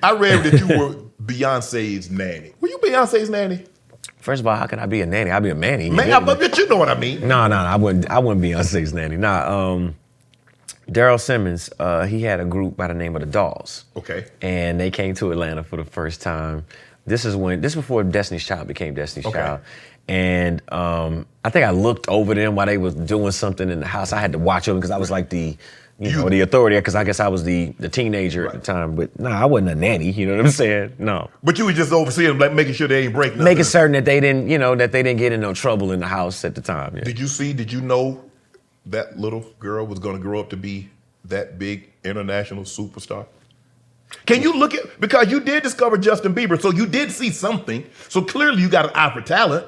I read that you were Beyonce's nanny. Were you Beyonce's nanny? First of all, how can I be a nanny? I'll be a manny. But you know what I mean. No, I wouldn't Beyonce's nanny. Nah, Daryl Simmons, he had a group by the name of the Dolls. Okay. And they came to Atlanta for the first time. This is before Destiny's Child became Destiny's Child. And I think I looked over them while they was doing something in the house. I had to watch them because I was like the authority, because I guess I was the teenager at the time. But no, I wasn't a nanny, you know what I'm saying? No. But you were just overseeing them, like making sure they ain't break nothing. Making certain that they didn't, get in no trouble in the house at the time. Yeah. Did you know that little girl was going to grow up to be that big international superstar? Can you look at, because you did discover Justin Bieber, so you did see something. So clearly you got an eye for talent.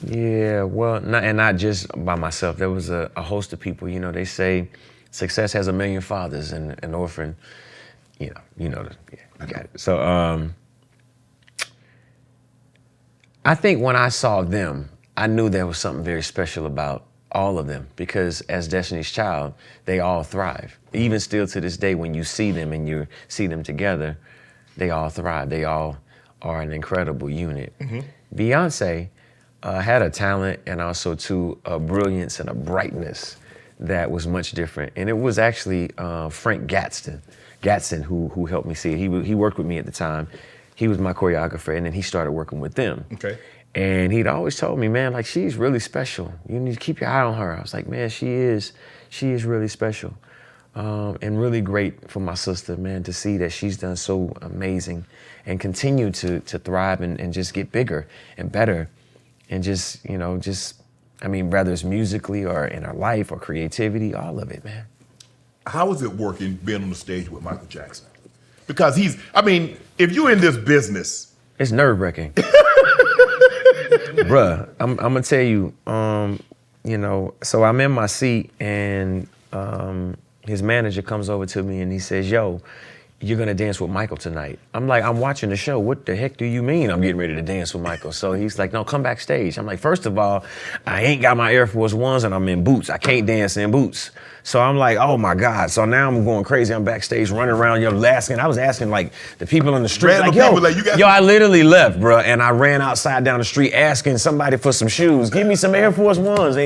Yeah, well, not just by myself. There was a host of people. They say success has a million fathers, and an orphan, you got it. So I think when I saw them, I knew there was something very special about all of them, because as Destiny's Child, they all thrive. Even still to this day, when you see them and you see them together, they all thrive. They all are an incredible unit. Mm-hmm. Beyonce had a talent and also too a brilliance and a brightness that was much different. And it was actually Frank Gatson who helped me see it. He worked with me at the time. He was my choreographer, and then he started working with them. Okay. And he'd always told me, man, like, she's really special. You need to keep your eye on her. I was like, man, she is really special. And really great for my sister, man, to see that she's done so amazing and continue to thrive and just get bigger and better. And whether it's musically or in her life or creativity, all of it, man. How is it working being on the stage with Michael Jackson? Because if you're in this business. It's nerve-wracking. Bruh, I'm gonna tell you, so I'm in my seat and his manager comes over to me and he says, yo, you're gonna dance with Michael tonight. I'm like, I'm watching the show. What the heck do you mean I'm getting ready to dance with Michael? So he's like, no, come backstage. I'm like, first of all, I ain't got my Air Force Ones and I'm in boots. I can't dance in boots. So I'm like, oh my God. So now I'm going crazy. I'm backstage running around, I was asking like the people on the street, like, yo, I literally left, bro. And I ran outside down the street asking somebody for some shoes. Give me some Air Force Ones.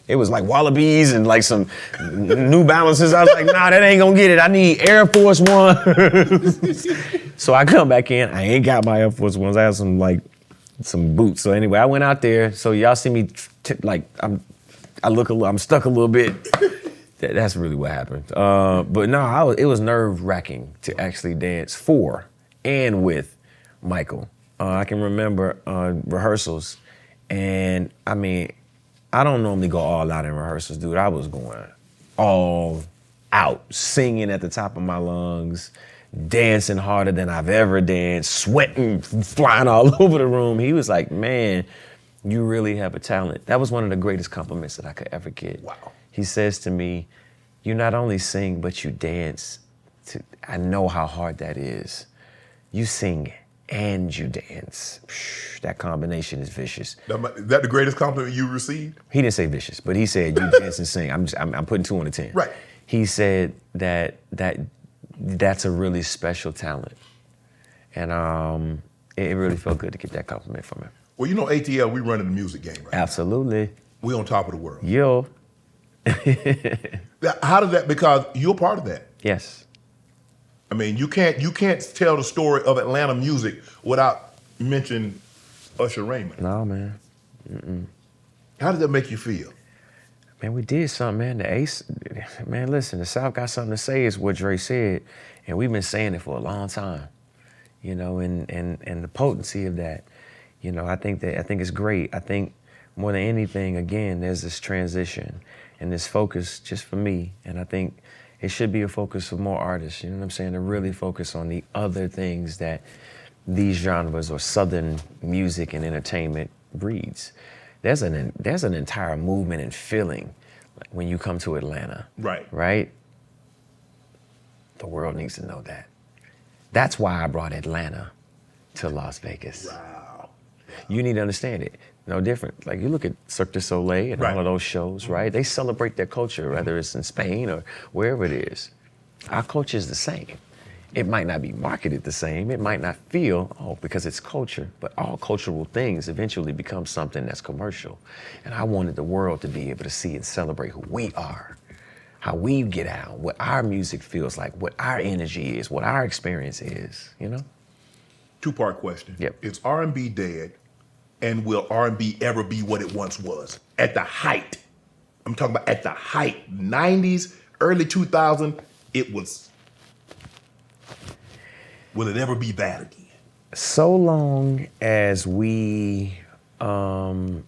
It was like Wallabies and like some New Balances. I was like, nah, that ain't gonna get it. I need Air Force Ones. So I come back in. I ain't got my Air Force Ones. I have some boots. So anyway, I went out there. So y'all see me I'm stuck a little bit. That's really what happened. But no, it was nerve-wracking to actually dance for and with Michael. I can remember rehearsals, and I don't normally go all out in rehearsals, dude. I was going all out, singing at the top of my lungs, dancing harder than I've ever danced, sweating, flying all over the room. He was like, man, you really have a talent. That was one of the greatest compliments that I could ever get. Wow. He says to me, you not only sing, but you dance. I know how hard that is. You sing and you dance. That combination is vicious. Is that the greatest compliment you received? He didn't say vicious, but he said you dance and sing. I'm putting 2 on the 10. Right. He said that's a really special talent. And it really felt good to get that compliment from him. Well, ATL, we running the music game right Absolutely. now. We on top of the world. Yo. How did that, because you're part of that. Yes. You can't tell the story of Atlanta music without mentioning Usher Raymond. No, man. Mm-mm. How did that make you feel? Man, we did something, man. The Ace, man, listen, the South got something to say is what Dre said, and we've been saying it for a long time, and the potency of that, I think it's great. I think more than anything, again, there's this transition and this focus just for me, and I think it should be a focus for more artists, you know what I'm saying, to really focus on the other things that these genres or Southern music and entertainment breeds. There's an entire movement and feeling when you come to Atlanta. Right. Right? The world needs to know that. That's why I brought Atlanta to Las Vegas. Wow. You need to understand it. No different. Like, you look at Cirque du Soleil and all of those shows, right? They celebrate their culture, whether it's in Spain or wherever it is. Our culture is the same. It might not be marketed the same. It might not feel, because it's culture, but all cultural things eventually become something that's commercial. And I wanted the world to be able to see and celebrate who we are, how we get out, what our music feels like, what our energy is, what our experience is, you know? Two-part question. Yep. Is R&B dead? And will R&B ever be what it once was? At the height. I'm talking about at the height. 90s, early 2000s, it was. Will it ever be that again? So long as we quantify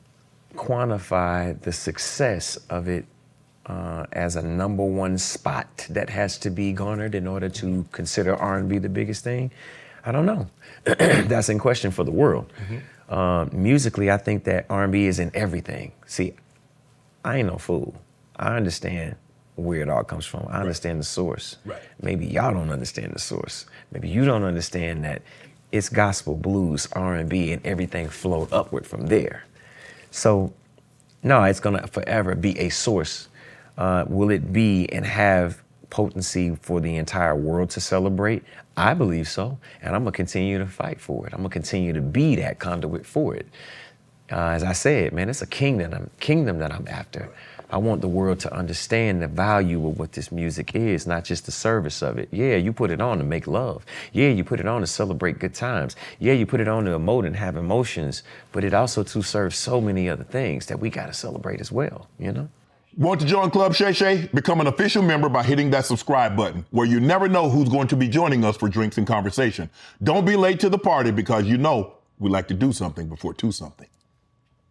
the success of it as a number one spot that has to be garnered in order to consider R&B the biggest thing, I don't know. That's in question for the world. Musically, I think that R&B is in everything. See, I ain't no fool. I understand where it all comes from. I understand the source. Right. Maybe y'all don't understand the source. Maybe you don't understand that it's gospel, blues, R&B, and everything flowed upward from there. So, no, it's gonna forever be a source. Will it be and have potency for the entire world to celebrate? I believe so, and I'm gonna continue to fight for it. I'm gonna continue to be that conduit for it. As I said, man, it's a kingdom that I'm after. I want the world to understand the value of what this music is, not just the service of it. Yeah, you put it on to make love. Yeah, you put it on to celebrate good times. Yeah, you put it on to emote and have emotions, but it also too serves so many other things that we gotta celebrate as well, you know? Want to join Club Shay Shay? Become an official member by hitting that subscribe button, where you never know who's going to be joining us for drinks and conversation. Don't be late to the party, because you know we like to do something before two something.